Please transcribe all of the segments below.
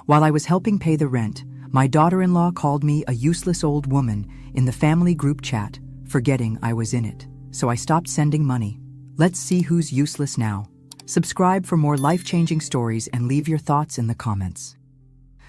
While I was helping pay the rent, my daughter-in-law called me a useless old woman in the family group chat, forgetting I was in it. So I stopped sending money. Let's see who's useless now. Subscribe for more life-changing stories and leave your thoughts in the comments.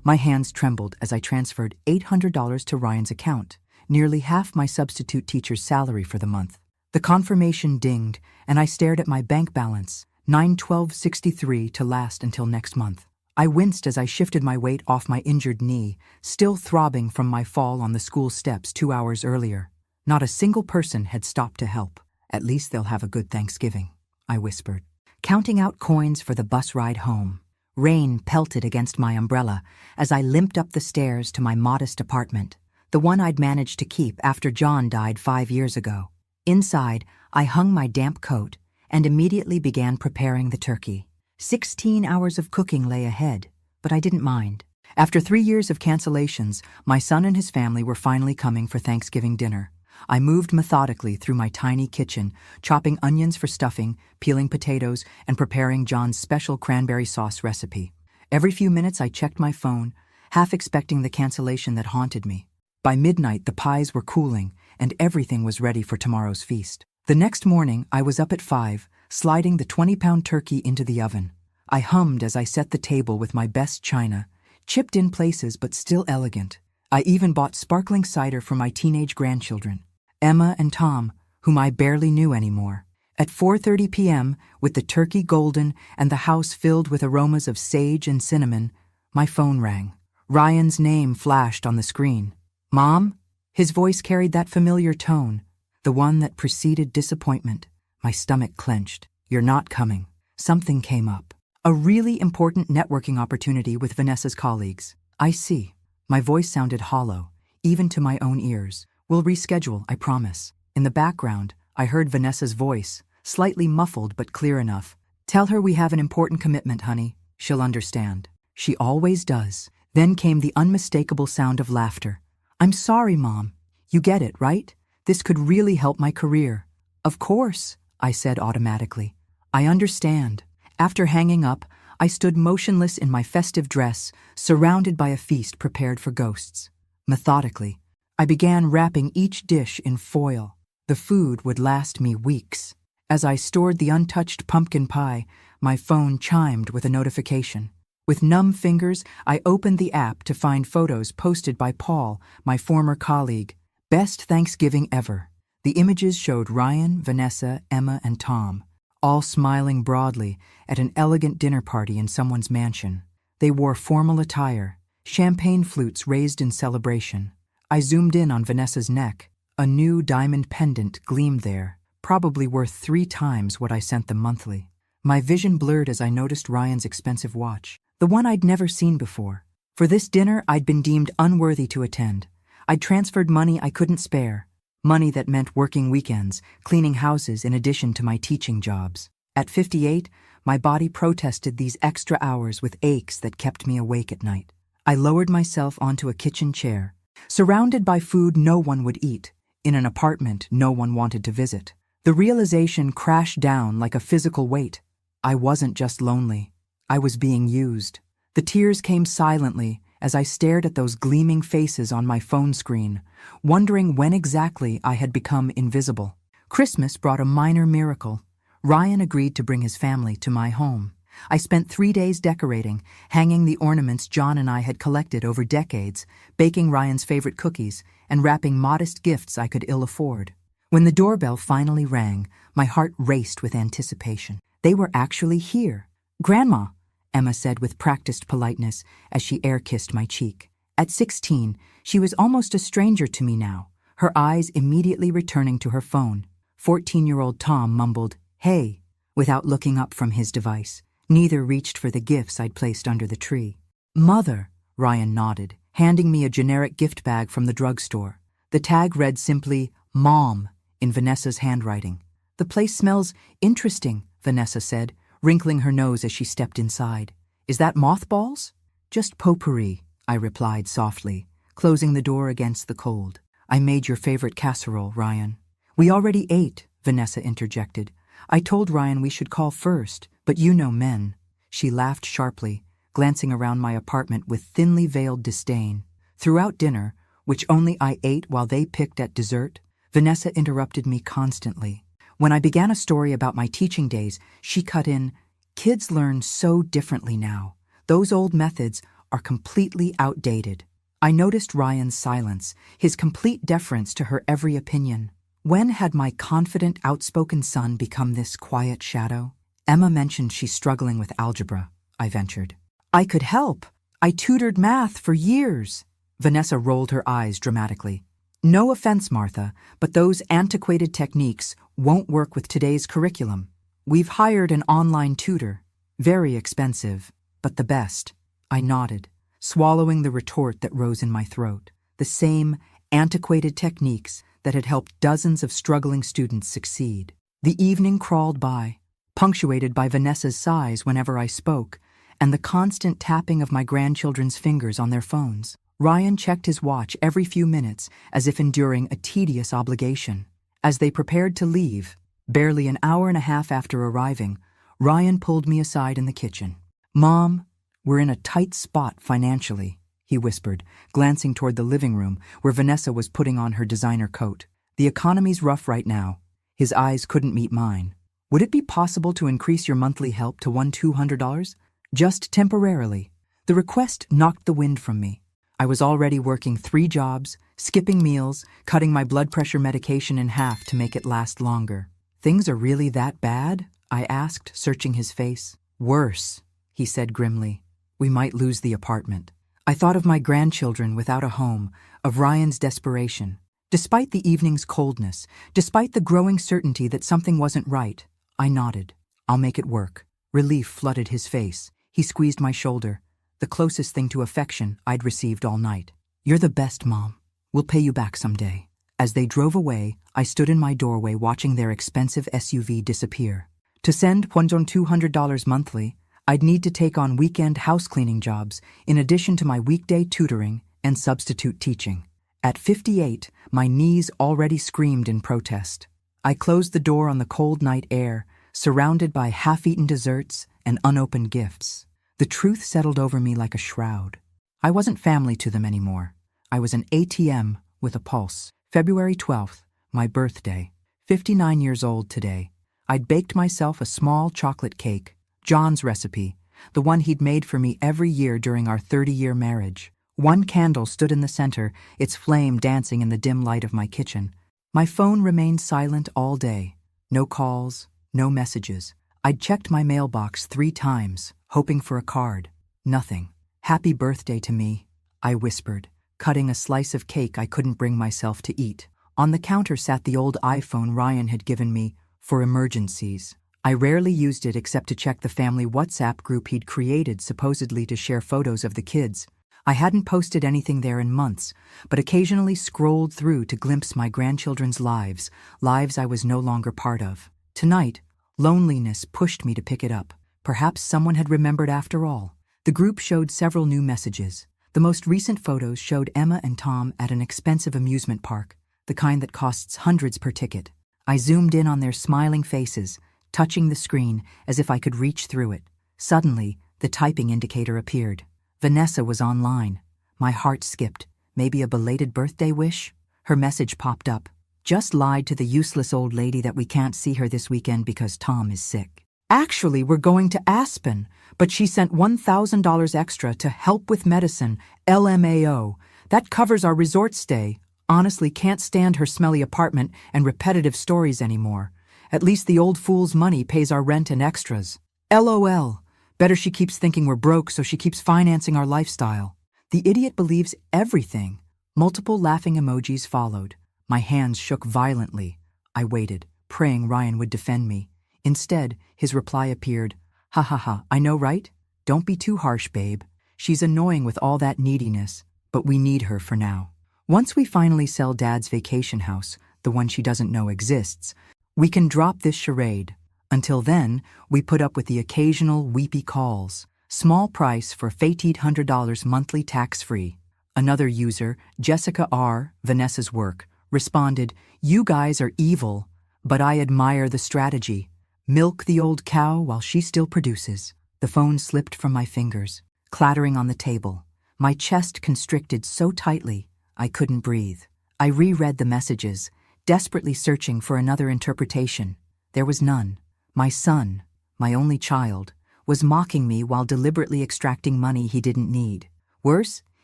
My hands trembled as I transferred $800 to Ryan's account, nearly half my substitute teacher's salary for the month. The confirmation dinged, and I stared at my bank balance, $912.63 to last until next month. I winced as I shifted my weight off my injured knee, still throbbing from my fall on the school steps 2 hours earlier. Not a single person had stopped to help. At least they'll have a good Thanksgiving, I whispered. Counting out coins for the bus ride home. Rain pelted against my umbrella as I limped up the stairs to my modest apartment, the one I'd managed to keep after John died 5 years ago. Inside, I hung my damp coat and immediately began preparing the turkey. 16 hours of cooking lay ahead, but I didn't mind. After 3 years of cancellations, my son and his family were finally coming for Thanksgiving dinner. I moved methodically through my tiny kitchen, chopping onions for stuffing, peeling potatoes, and preparing John's special cranberry sauce recipe. Every few minutes I checked my phone, half expecting the cancellation that haunted me. By midnight, the pies were cooling, and everything was ready for tomorrow's feast. The next morning, I was up at 5, sliding the 20-pound turkey into the oven. I hummed as I set the table with my best china, chipped in places but still elegant. I even bought sparkling cider for my teenage grandchildren, Emma and Tom, whom I barely knew anymore. At 4:30 p.m., with the turkey golden and the house filled with aromas of sage and cinnamon, my phone rang. Ryan's name flashed on the screen. "Mom?" His voice carried that familiar tone, the one that preceded disappointment. My stomach clenched. "You're not coming." Something came up. A really important networking opportunity with Vanessa's colleagues. "I see." My voice sounded hollow, even to my own ears. "We'll reschedule, I promise." In the background, I heard Vanessa's voice, slightly muffled but clear enough. "Tell her we have an important commitment, honey. She'll understand." She always does. Then came the unmistakable sound of laughter. "I'm sorry, Mom. You get it, right? This could really help my career." "Of course," I said automatically. "I understand." After hanging up, I stood motionless in my festive dress, surrounded by a feast prepared for ghosts. Methodically, I began wrapping each dish in foil. The food would last me weeks. As I stored the untouched pumpkin pie, my phone chimed with a notification. With numb fingers, I opened the app to find photos posted by Paul, my former colleague. Best Thanksgiving ever. The images showed Ryan, Vanessa, Emma, and Tom, all smiling broadly at an elegant dinner party in someone's mansion. They wore formal attire, champagne flutes raised in celebration. I zoomed in on Vanessa's neck. A new diamond pendant gleamed there, probably worth 3 times what I sent them monthly. My vision blurred as I noticed Ryan's expensive watch, the one I'd never seen before. For this dinner, I'd been deemed unworthy to attend. I'd transferred money I couldn't spare, money that meant working weekends, cleaning houses in addition to my teaching jobs. At 58, my body protested these extra hours with aches that kept me awake at night. I lowered myself onto a kitchen chair, surrounded by food no one would eat, in an apartment no one wanted to visit. The realization crashed down like a physical weight. I wasn't just lonely. I was being used. The tears came silently as I stared at those gleaming faces on my phone screen, wondering when exactly I had become invisible. Christmas brought a minor miracle. Ryan agreed to bring his family to my home. I spent 3 days decorating, hanging the ornaments John and I had collected over decades, baking Ryan's favorite cookies, and wrapping modest gifts I could ill afford. When the doorbell finally rang, my heart raced with anticipation. They were actually here. "Grandma," Emma said with practiced politeness as she air-kissed my cheek. At 16, she was almost a stranger to me now, her eyes immediately returning to her phone. 14-year-old Tom mumbled, "Hey," without looking up from his device. Neither reached for the gifts I'd placed under the tree. "Mother," Ryan nodded, handing me a generic gift bag from the drugstore. The tag read simply, "Mom," in Vanessa's handwriting. "The place smells interesting," Vanessa said, wrinkling her nose as she stepped inside. "Is that mothballs?" "Just potpourri," I replied softly, closing the door against the cold. "I made your favorite casserole, Ryan." "We already ate," Vanessa interjected. "I told Ryan we should call first, but you know men." She laughed sharply, glancing around my apartment with thinly veiled disdain. Throughout dinner, which only I ate while they picked at dessert, Vanessa interrupted me constantly. When I began a story about my teaching days, she cut in, "Kids learn so differently now. Those old methods are completely outdated." I noticed Ryan's silence, his complete deference to her every opinion. When had my confident, outspoken son become this quiet shadow? "Emma mentioned she's struggling with algebra," I ventured. "I could help. I tutored math for years." Vanessa rolled her eyes dramatically. "No offense, Martha, but those antiquated techniques won't work with today's curriculum. We've hired an online tutor. Very expensive, but the best." I nodded, swallowing the retort that rose in my throat. The same antiquated techniques that had helped dozens of struggling students succeed. The evening crawled by, punctuated by Vanessa's sighs whenever I spoke, and the constant tapping of my grandchildren's fingers on their phones. Ryan checked his watch every few minutes as if enduring a tedious obligation. As they prepared to leave, barely an hour and a half after arriving, Ryan pulled me aside in the kitchen. "Mom, we're in a tight spot financially," he whispered, glancing toward the living room where Vanessa was putting on her designer coat. "The economy's rough right now." His eyes couldn't meet mine. "Would it be possible to increase your monthly help to $200? Just temporarily." The request knocked the wind from me. I was already working 3 jobs, skipping meals, cutting my blood pressure medication in half to make it last longer. "Things are really that bad?" I asked, searching his face. "Worse," he said grimly. "We might lose the apartment." I thought of my grandchildren without a home, of Ryan's desperation. Despite the evening's coldness, despite the growing certainty that something wasn't right, I nodded. "I'll make it work." Relief flooded his face. He squeezed my shoulder, the closest thing to affection I'd received all night. "You're the best, Mom. We'll pay you back someday." As they drove away, I stood in my doorway watching their expensive SUV disappear. To send $200 monthly, I'd need to take on weekend house cleaning jobs in addition to my weekday tutoring and substitute teaching. At 58, my knees already screamed in protest. I closed the door on the cold night air, surrounded by half-eaten desserts and unopened gifts. The truth settled over me like a shroud. I wasn't family to them anymore. I was an ATM with a pulse. February 12th, my birthday. 59 years old today. I'd baked myself a small chocolate cake, John's recipe, the one he'd made for me every year during our 30-year marriage. One candle stood in the center, its flame dancing in the dim light of my kitchen. My phone remained silent all day. No calls, no messages. I'd checked my mailbox 3 times, hoping for a card. Nothing. "Happy birthday to me," I whispered, cutting a slice of cake I couldn't bring myself to eat. On the counter sat the old iPhone Ryan had given me for emergencies. I rarely used it except to check the family WhatsApp group he'd created supposedly to share photos of the kids. I hadn't posted anything there in months, but occasionally scrolled through to glimpse my grandchildren's lives I was no longer part of. Tonight, loneliness pushed me to pick it up. Perhaps someone had remembered after all. The group showed several new messages. The most recent photos showed Emma and Tom at an expensive amusement park, the kind that costs hundreds per ticket. I zoomed in on their smiling faces, touching the screen as if I could reach through it. Suddenly, the typing indicator appeared. Vanessa was online. My heart skipped. Maybe a belated birthday wish? Her message popped up. "Just lied to the useless old lady that we can't see her this weekend because Tom is sick. Actually, we're going to Aspen, but she sent $1,000 extra to help with medicine, LMAO. That covers our resort stay. Honestly, can't stand her smelly apartment and repetitive stories anymore. At least the old fool's money pays our rent and extras. LOL. Better she keeps thinking we're broke so she keeps financing our lifestyle." The idiot believes everything. Multiple laughing emojis followed. My hands shook violently. I waited, praying Ryan would defend me. Instead, his reply appeared. "Ha ha ha, I know, right? Don't be too harsh, babe. She's annoying with all that neediness, but we need her for now. Once we finally sell Dad's vacation house, the one she doesn't know exists, we can drop this charade. Until then, we put up with the occasional weepy calls. Small price for $800 monthly tax-free." Another user, Jessica R., Vanessa's work, responded, "You guys are evil, but I admire the strategy. Milk the old cow while she still produces." The phone slipped from my fingers. clattering on the table. My chest constricted so tightly, I couldn't breathe. I reread the messages, desperately searching for another interpretation. There was none. My son, my only child, was mocking me while deliberately extracting money he didn't need. Worse,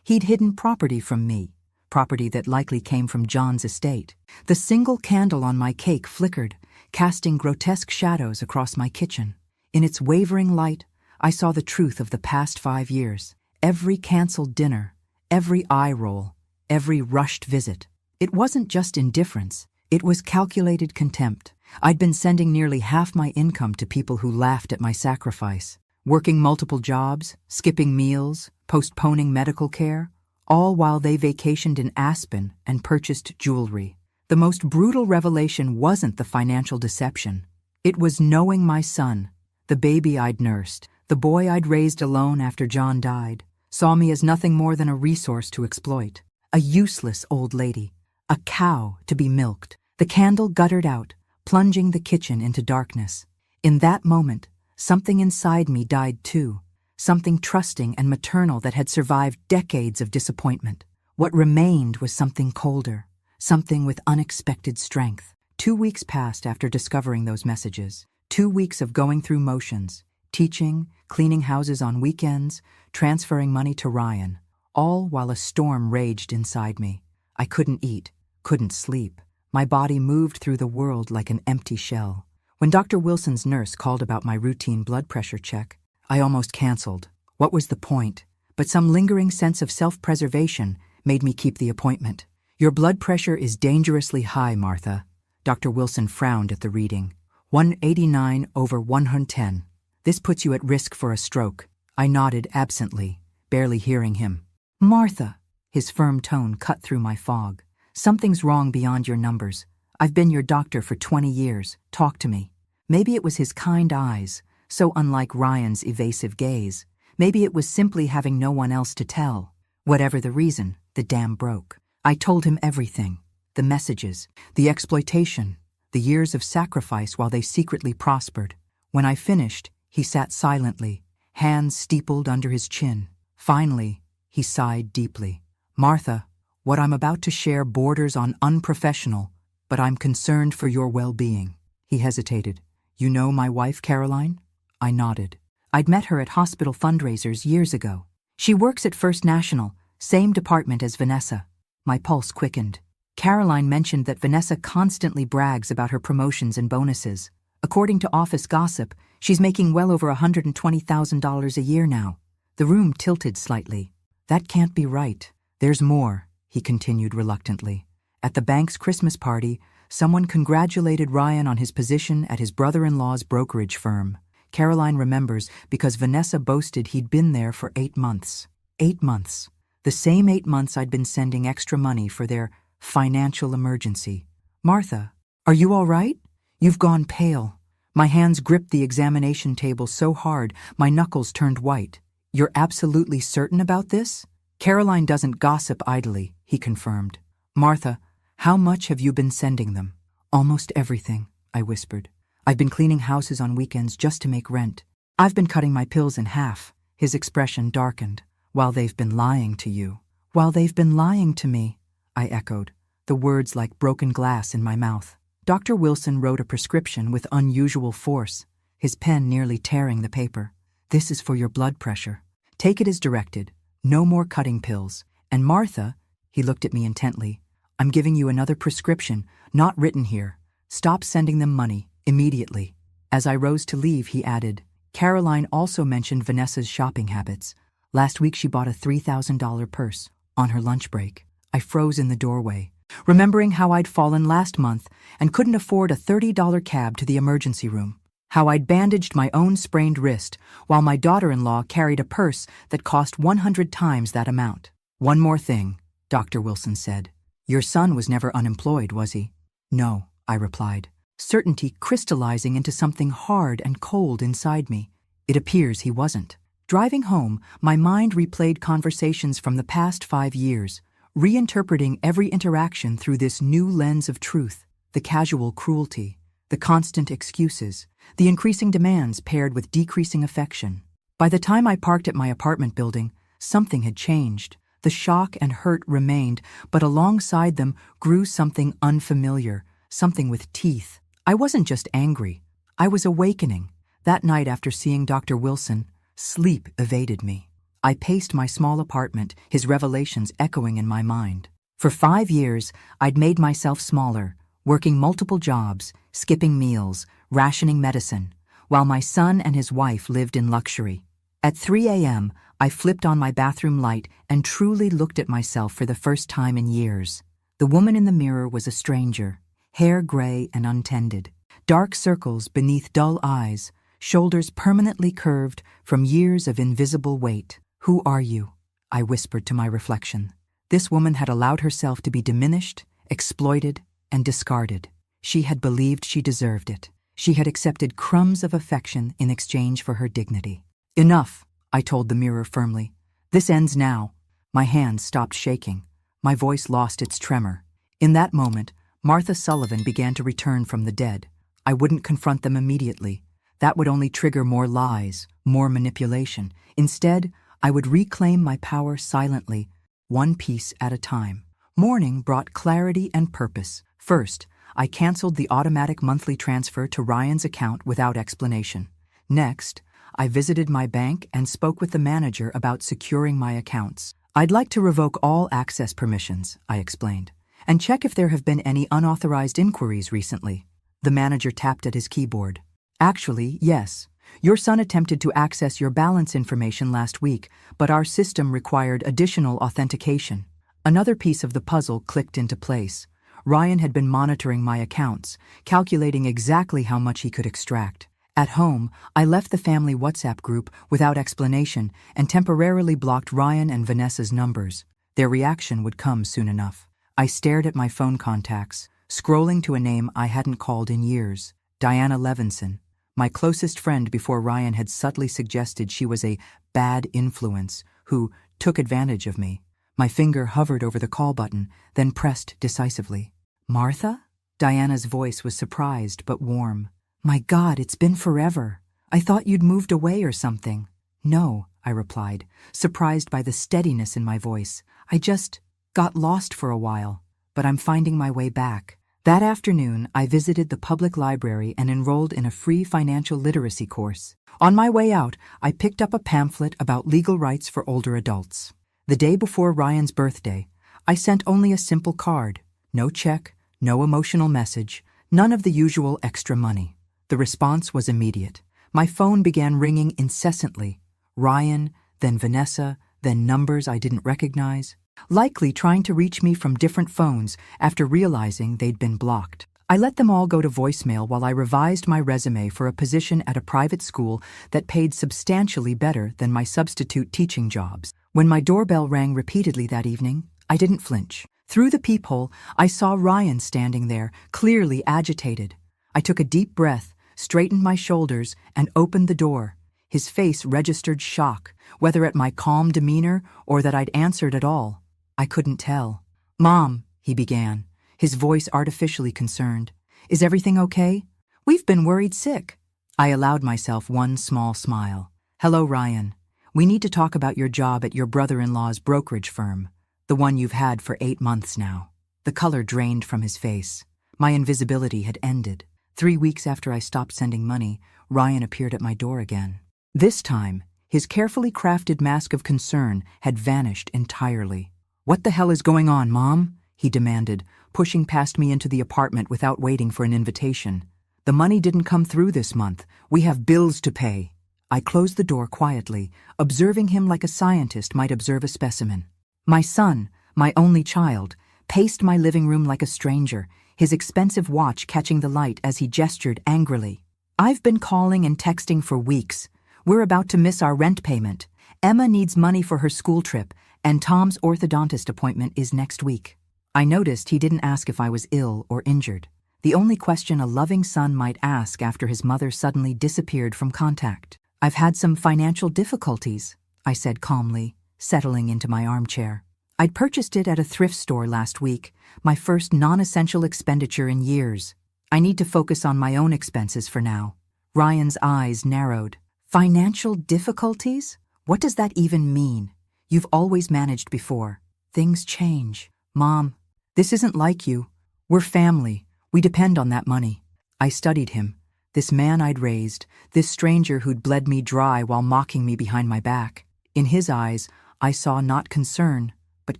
he'd hidden property from me, property that likely came from John's estate. The single candle on my cake flickered, casting grotesque shadows across my kitchen. In its wavering light, I saw the truth of the past 5 years. Every canceled dinner, every eye roll, every rushed visit. It wasn't just indifference, it was calculated contempt. I'd been sending nearly half my income to people who laughed at my sacrifice, working multiple jobs, skipping meals, postponing medical care, all while they vacationed in Aspen and purchased jewelry. The most brutal revelation wasn't the financial deception. It was knowing my son, the baby I'd nursed, the boy I'd raised alone after John died, saw me as nothing more than a resource to exploit, a useless old lady, a cow to be milked. The candle guttered out, plunging the kitchen into darkness. In that moment, something inside me died too, something trusting and maternal that had survived decades of disappointment. What remained was something colder, something with unexpected strength. 2 weeks passed after discovering those messages. 2 weeks of going through motions, teaching, cleaning houses on weekends, transferring money to Ryan, all while a storm raged inside me. I couldn't eat, couldn't sleep. My body moved through the world like an empty shell. When Dr. Wilson's nurse called about my routine blood pressure check, I almost canceled. What was the point? But some lingering sense of self-preservation made me keep the appointment. Your blood pressure is dangerously high, Martha. Dr. Wilson frowned at the reading. 189/110. This puts you at risk for a stroke. I nodded absently, barely hearing him. Martha, his firm tone cut through my fog. Something's wrong beyond your numbers. I've been your doctor for 20 years. Talk to me. Maybe it was his kind eyes, so unlike Ryan's evasive gaze. Maybe it was simply having no one else to tell. Whatever the reason, the dam broke. I told him everything. The messages, the exploitation, the years of sacrifice while they secretly prospered. When I finished, he sat silently, hands steepled under his chin. Finally, he sighed deeply. Martha, what I'm about to share borders on unprofessional, but I'm concerned for your well-being. He hesitated. You know my wife, Caroline? I nodded. I'd met her at hospital fundraisers years ago. She works at First National, same department as Vanessa. My pulse quickened. Caroline mentioned that Vanessa constantly brags about her promotions and bonuses. According to office gossip, she's making well over $120,000 a year now. The room tilted slightly. That can't be right. There's more, he continued reluctantly. At the bank's Christmas party, someone congratulated Ryan on his position at his brother-in-law's brokerage firm. Caroline remembers because Vanessa boasted he'd been there for 8 months. 8 months. The same 8 months I'd been sending extra money for their financial emergency. Martha, are you all right? You've gone pale. My hands gripped the examination table so hard, my knuckles turned white. You're absolutely certain about this? Caroline doesn't gossip idly, he confirmed. Martha, how much have you been sending them? Almost everything, I whispered. I've been cleaning houses on weekends just to make rent. I've been cutting my pills in half. His expression darkened. While they've been lying to you. While they've been lying to me, I echoed, the words like broken glass in my mouth. Dr. Wilson wrote a prescription with unusual force, his pen nearly tearing the paper. This is for your blood pressure. Take it as directed. No more cutting pills. And Martha, he looked at me intently, I'm giving you another prescription, not written here. Stop sending them money, immediately. As I rose to leave, he added, Caroline also mentioned Vanessa's shopping habits. Last week she bought a $3,000 purse on her lunch break. I froze in the doorway, remembering how I'd fallen last month and couldn't afford a $30 cab to the emergency room. How I'd bandaged my own sprained wrist while my daughter-in-law carried a purse that cost 100 times that amount. One more thing, Dr. Wilson said. Your son was never unemployed, was he? No, I replied, certainty crystallizing into something hard and cold inside me. It appears he wasn't. Driving home, my mind replayed conversations from the past 5 years, reinterpreting every interaction through this new lens of truth, the casual cruelty, the constant excuses, the increasing demands paired with decreasing affection. By the time I parked at my apartment building, something had changed. The shock and hurt remained, but alongside them grew something unfamiliar, something with teeth. I wasn't just angry. I was awakening. That night after seeing Dr. Wilson, sleep evaded me. I paced my small apartment, his revelations echoing in my mind. For 5 years, I'd made myself smaller, working multiple jobs, skipping meals, rationing medicine, while my son and his wife lived in luxury. At 3 a.m., I flipped on my bathroom light and truly looked at myself for the first time in years. The woman in the mirror was a stranger, hair gray and untended, dark circles beneath dull eyes, shoulders permanently curved from years of invisible weight. "Who are you?" I whispered to my reflection. This woman had allowed herself to be diminished, exploited, and discarded. She had believed she deserved it. She had accepted crumbs of affection in exchange for her dignity. "Enough," I told the mirror firmly. "This ends now." My hands stopped shaking. My voice lost its tremor. In that moment, Martha Sullivan began to return from the dead. I wouldn't confront them immediately. That would only trigger more lies, more manipulation. Instead, I would reclaim my power silently, one piece at a time. Morning brought clarity and purpose. First, I canceled the automatic monthly transfer to Ryan's account without explanation. Next, I visited my bank and spoke with the manager about securing my accounts. "I'd like to revoke all access permissions," I explained, "and check if there have been any unauthorized inquiries recently." The manager tapped at his keyboard. "Actually, yes. Your son attempted to access your balance information last week, but our system required additional authentication." Another piece of the puzzle clicked into place. Ryan had been monitoring my accounts, calculating exactly how much he could extract. At home, I left the family WhatsApp group without explanation and temporarily blocked Ryan and Vanessa's numbers. Their reaction would come soon enough. I stared at my phone contacts, scrolling to a name I hadn't called in years. Diana Levinson, my closest friend before Ryan had subtly suggested she was a bad influence who took advantage of me. My finger hovered over the call button, then pressed decisively. "Martha?" Diana's voice was surprised but warm. "My God, it's been forever. I thought you'd moved away or something." "No," I replied, surprised by the steadiness in my voice. "I just got lost for a while, but I'm finding my way back." That afternoon, I visited the public library and enrolled in a free financial literacy course. On my way out, I picked up a pamphlet about legal rights for older adults. The day before Ryan's birthday, I sent only a simple card. No check, no emotional message, none of the usual extra money. The response was immediate. My phone began ringing incessantly. Ryan, then Vanessa, then numbers I didn't recognize, likely trying to reach me from different phones after realizing they'd been blocked. I let them all go to voicemail while I revised my resume for a position at a private school that paid substantially better than my substitute teaching jobs. When my doorbell rang repeatedly that evening, I didn't flinch. Through the peephole, I saw Ryan standing there, clearly agitated. I took a deep breath, straightened my shoulders, and opened the door. His face registered shock, whether at my calm demeanor or that I'd answered at all. I couldn't tell. "Mom," he began, his voice artificially concerned. "Is everything okay? We've been worried sick." I allowed myself one small smile. "Hello, Ryan. We need to talk about your job at your brother-in-law's brokerage firm, the one you've had for 8 months now." The color drained from his face. My invisibility had ended. 3 weeks after I stopped sending money, Ryan appeared at my door again. This time, his carefully crafted mask of concern had vanished entirely. "What the hell is going on, Mom?" he demanded, pushing past me into the apartment without waiting for an invitation. "The money didn't come through this month. We have bills to pay." I closed the door quietly, observing him like a scientist might observe a specimen. My son, my only child, paced my living room like a stranger, his expensive watch catching the light as he gestured angrily. "I've been calling and texting for weeks. We're about to miss our rent payment. Emma needs money for her school trip, and Tom's orthodontist appointment is next week." I noticed he didn't ask if I was ill or injured, the only question a loving son might ask after his mother suddenly disappeared from contact. "I've had some financial difficulties," I said calmly, settling into my armchair. I'd purchased it at a thrift store last week, my first non-essential expenditure in years. "I need to focus on my own expenses for now." Ryan's eyes narrowed. Financial difficulties? What does that even mean? You've always managed before. Things change. Mom, this isn't like you. We're family. We depend on that money. I studied him. This man I'd raised, this stranger who'd bled me dry while mocking me behind my back. In his eyes, I saw not concern, but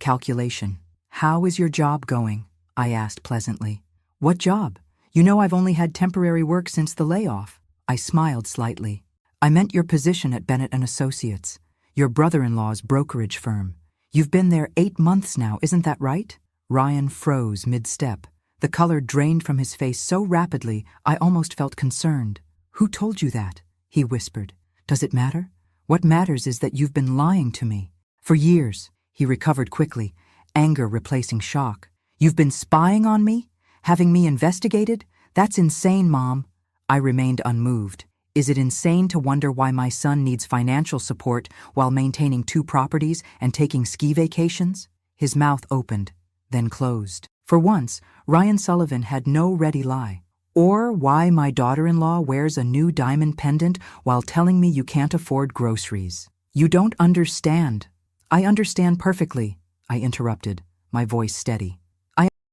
calculation. How is your job going? I asked pleasantly. What job? You know I've only had temporary work since the layoff. I smiled slightly. I meant your position at Bennett & Associates, your brother-in-law's brokerage firm. You've been there 8 months now, isn't that right? Ryan froze mid-step. The color drained from his face so rapidly, I almost felt concerned. Who told you that? He whispered. Does it matter? What matters is that you've been lying to me. For years, he recovered quickly, anger replacing shock. You've been spying on me? Having me investigated? That's insane, Mom. I remained unmoved. Is it insane to wonder why my son needs financial support while maintaining 2 properties and taking ski vacations? His mouth opened, then closed. For once, Ryan Sullivan had no ready lie. Or why my daughter-in-law wears a new diamond pendant while telling me you can't afford groceries. You don't understand. I understand perfectly, I interrupted, my voice steady.